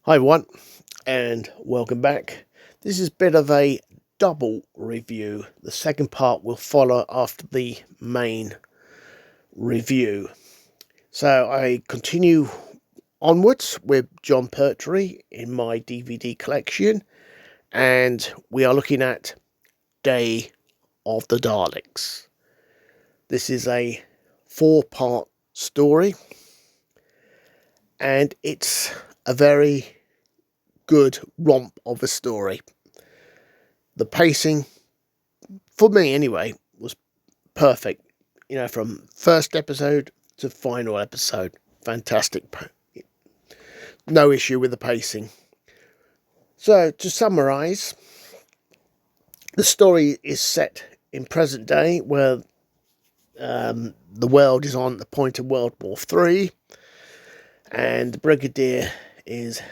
Hi everyone, and welcome back. This is a bit of a double review. The second part will follow after the main review. So I continue onwards with John Pertwee in my DVD collection, and we are looking at Day of the Daleks. This is a 4-part story, and it's a very good romp of a story. The pacing, for me anyway, was perfect. From first episode to final episode. Fantastic. No issue with the pacing. So, to summarise, the story is set in present day where the world is on the point of World War III, and the Brigadier is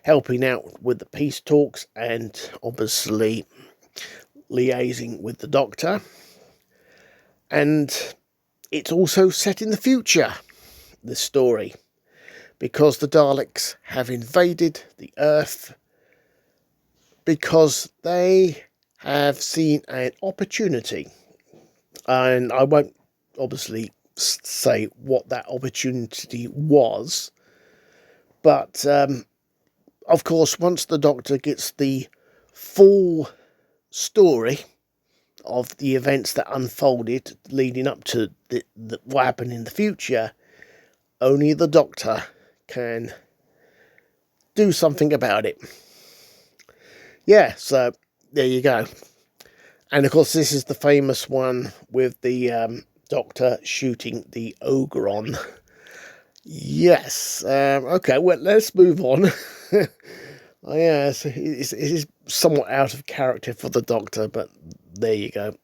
helping out with the peace talks and obviously liaising with the Doctor. And it's also set in the future, this story, because the Daleks have invaded the Earth because they have seen an opportunity. And I won't obviously say what that opportunity was, but of course, once the Doctor gets the full story of the events that unfolded leading up to what happened in the future, only the Doctor can do something about it. Yeah, so there you go. And of course, this is the famous one with the Doctor shooting the Ogron. Yes. Okay, well, let's move on. Yes, it is somewhat out of character for the Doctor, but there you go.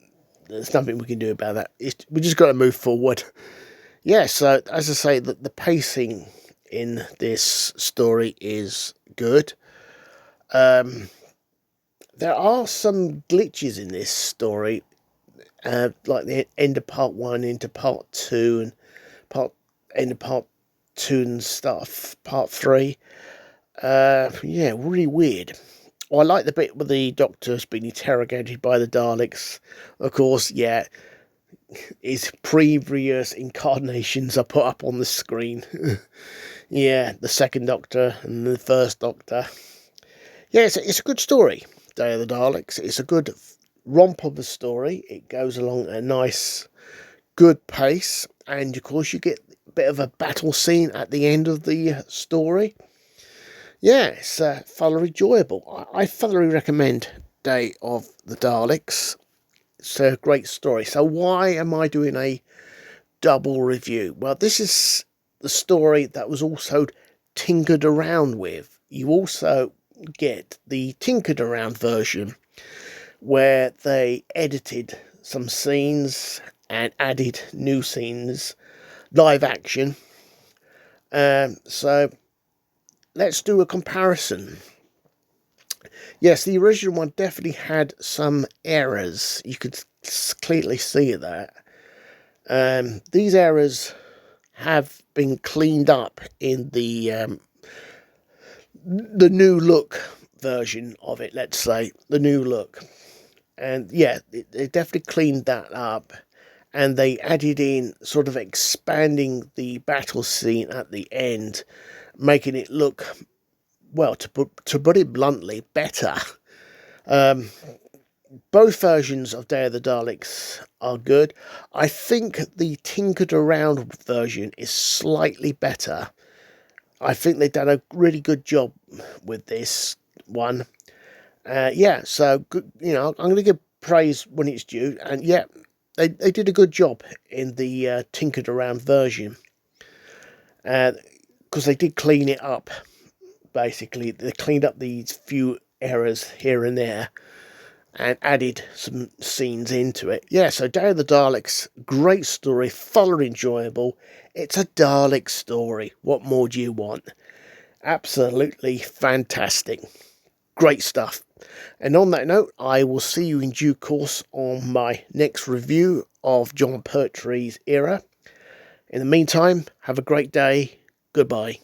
There's nothing we can do about that. We just got to move forward. Yeah, so as I say, the pacing in this story is good. There are some glitches in this story, like the end of part 1 into part 2 and end of part 2 and stuff, part 3. Yeah, really weird. I like the bit where the Doctor's been interrogated by the Daleks. Of course, yeah, his previous incarnations are put up on the screen. Yeah, the second Doctor and the first Doctor. Yeah, it's a good story, Day of the Daleks. It's a good romp of a story. It goes along at a nice, good pace. And, of course, you get a bit of a battle scene at the end of the story. Yeah, it's thoroughly enjoyable. I thoroughly recommend Day of the Daleks. It's a great story. So why am I doing a double review? Well, this is the story that was also tinkered around with. You also get the tinkered around version where they edited some scenes and added new scenes, live action. So let's do a comparison. Yes, the original one definitely had some errors. You could clearly see that. These errors have been cleaned up in the new look version of it, let's say. The new look. And yeah, they definitely cleaned that up. And they added in sort of expanding the battle scene at the end, making it look, well, to put it bluntly, better. Both versions of Day of the Daleks are good. I think the tinkered around version is slightly better. I think they've done a really good job with this one. Yeah, so good. I'm going to give praise when it's due, and yeah, they did a good job in the tinkered around version, because they did clean it up. Basically, they cleaned up these few errors here and there and added some scenes into it. Yeah, so Day of the Daleks, great story, thoroughly enjoyable. It's a Dalek story. What more do you want? Absolutely fantastic. Great stuff. And on that note, I will see you in due course on my next review of John Pertwee's era. In the meantime, have a great day. Goodbye.